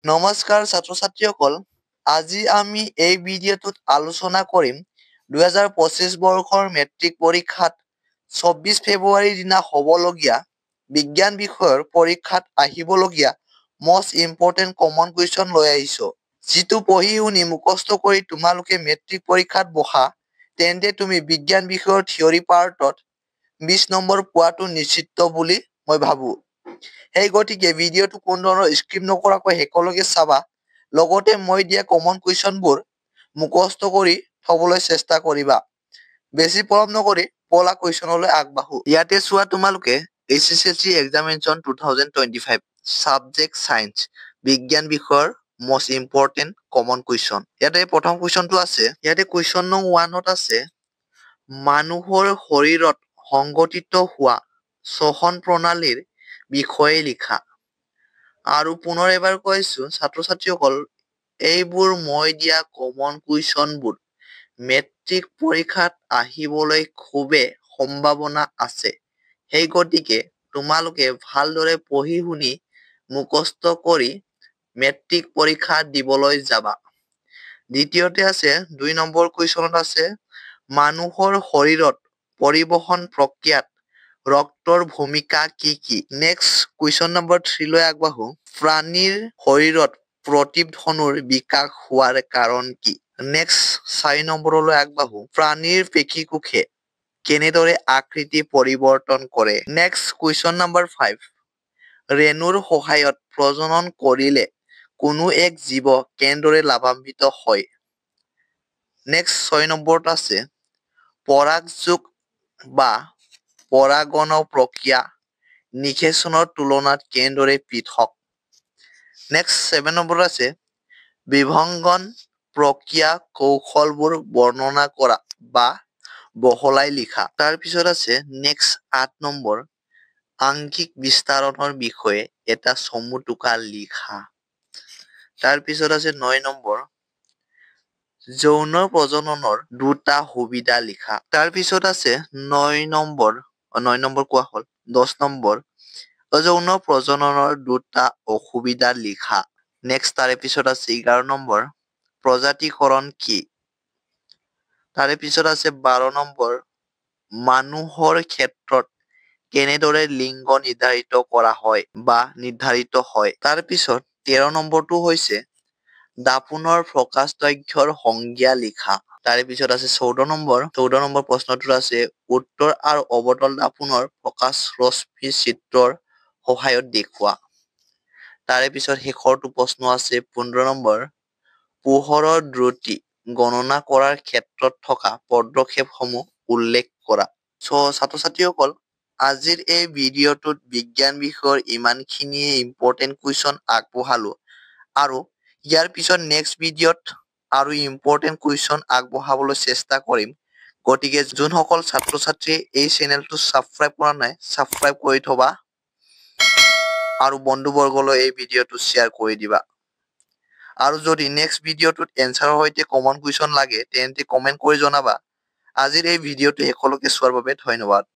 নমস্কাৰ ছাত্ৰ-ছাত্ৰীসকল, আজি আমি এই ভিডিঅ'টোত আলোচনা কৰিম 2025 বৰ্ষৰ মেট্ৰিক পৰীক্ষাত 24 ফেব্ৰুৱাৰীৰ দিনা হ'বলগীয়া বিজ্ঞান বিষয়ৰ পৰীক্ষাত আহিবলগীয়া মষ্ট ইম্পৰ্টেণ্ট কমন কুৱেশ্যন লৈ আহিছোঁ। যিটো পঢ়ি শুনি মুখস্থ কৰি তোমালোকে মেট্ৰিক পৰীক্ষাত বহা, তেন্তে তুমি বিজ্ঞান বিষয়ৰ থিয়ৰী পাৰ্টত 20 নম্বৰ পোৱাটো নিশ্চিত বুলি মই ভাবোঁ। সেই গতিকে ভিডিঅ'টো কোনো ধৰণৰ স্কিপ নকৰাকৈ শেষলৈকে চাবা। লগতে মই দিয়া কমন কুৱেশ্যনবোৰ মুখস্থ কৰি থবলৈ চেষ্টা কৰিবা। বেছি পলম নকৰি পলা কুৱেশ্যনলৈ আগবাঢ়ো। ইয়াতে চোৱা তোমালোকে SSLC এক্সামিনেশ্যন 2025 ছাবজেক্ট ছায়েন্স বিজ্ঞান বিষয়ৰ মষ্ট ইম্পৰ্টেণ্ট কমন কুৱেশ্যন। ইয়াতে প্ৰথম কুৱেশ্যনটো আছে। ইয়াতে কুৱেশ্যন নং 1ত আছে মানুহৰ শৰীৰত সংঘটিত হোৱা শ্বসন প্ৰণালীৰ বিষয়ে লিখা। আৰু পুনৰ এবাৰ কৈছো ছাত্ৰ-ছাত্ৰীসকল, এইবোৰ মই দিয়া কমন কুৱেশ্যনবোৰ মেট্ৰিক পৰীক্ষাত আহিবলৈ খুবেই সম্ভাৱনা আছে। সেই গতিকে তোমালোকে ভালদৰে পঢ়ি শুনি মুখস্থ কৰি মেট্ৰিক পৰীক্ষা দিবলৈ যাবা। দ্বিতীয়তে আছে 2 নম্বৰ কুৱেশ্যনত আছে মানুহৰ শৰীৰত পৰিবহন প্ৰক্ৰিয়াত ৰক্তৰ ভূমিকা কি কি? নেক্সট কুৱেশ্যন নম্বৰ 3 লৈ আগবাঢ়ো। প্ৰাণীৰ শৰীৰত প্ৰতিধ্বনুৰ বিকাশ হোৱাৰ কাৰণ কি? নেক্সট 4 নম্বৰলৈ আগবাঢ়ো। প্ৰাণীৰ পেশীকোষে কেনেদৰে আকৃতি পৰিৱৰ্তন কৰে? Next question number 5। ৰেণুৰ সহায়ত প্ৰজনন কৰিলে কোনো এক জীৱ কেনেদৰে লাভান্বিত হয়? নেক্সট 6 নম্বৰত আছে পৰাগযোগ বা পৰাগন প্ৰক্ৰিয়া নিষেচনৰ তুলনাত কেনেদৰে পৃথক? নেক্সট 7 নম্বৰত আছে বিভংগন প্ৰক্ৰিয়া কৌশলবোৰ বৰ্ণনা কৰা বা বহলাই লিখা। তাৰ পিছত আছে নেক্সট 8 নম্বৰ আংশিক বিস্তাৰণৰ বিষয়ে এটা চমু টোকা লিখা। তাৰ পিছত আছে 9 নম্বৰ যৌন প্ৰজননৰ দুটা সুবিধা লিখা। তাৰ পিছত আছে 9 নম্বৰ কোৱা হ'ল। 10 নম্বৰ অযৌন প্ৰজননৰ দুটা অসুবিধা লিখা। নেক্সট তাৰে পিছত আছে 11 নম্বৰ প্ৰজাতিকৰণ কি? তাৰে পিছত আছে 12 নম্বৰ মানুহৰ ক্ষেত্ৰত কেনেদৰে লিংগ নিৰ্ধাৰিত কৰা হয় বা নিৰ্ধাৰিত হয়। তাৰ পিছত 13 নম্বৰটো হৈছে দাপোনৰ প্ৰকাশ দৈৰ্ঘ্যৰ সংজ্ঞা লিখা। তাৰে পিছত আছে 14 নম্বৰ প্ৰশ্নটোত আছে উত্তৰ আৰু অৱতল দাপোনৰ প্ৰকাশ ৰশ্মি চিত্ৰৰ সহায়ত দেখুওৱা। তাৰে পিছত শেষৰটো প্ৰশ্ন আছে 15 নম্বৰ পোহৰৰ দ্ৰুতি গণনা কৰাৰ ক্ষেত্ৰত থকা পদক্ষেপসমূহ উল্লেখ কৰা। ছাত্ৰ-ছাত্ৰীসকল, আজিৰ এই ভিডিঅ'টোত বিজ্ঞান বিষয়ৰ ইমানখিনিয়ে ইম্পৰ্টেণ্ট কুৱেশ্যন আগবঢ়ালো আৰু ইয়াৰ পিছত নেক্সট ভিডিঅ'ত আৰু ইম্পৰ্টেণ্ট কুৱেশ্যন আগবঢ়াবলৈ চেষ্টা কৰিম। গতিকে যোনসকল ছাত্ৰ-ছাত্ৰীয়ে এই চেনেলটো ছাবস্ক্ৰাইব কৰা নাই, ছাবস্ক্ৰাইব কৰি থবা আৰু বন্ধুবৰ্গলৈ এই ভিডিঅ'টো শ্বেয়াৰ কৰি দিবা। আৰু যদি নেক্সট ভিডিঅ'টোত এনচাৰৰ সৈতে কমন কুৱেশ্যন লাগে তেন্তে কমেণ্ট কৰি জনাবা। আজিৰ এই ভিডিঅ'টো শেষলৈকে চোৱাৰ বাবে ধন্যবাদ।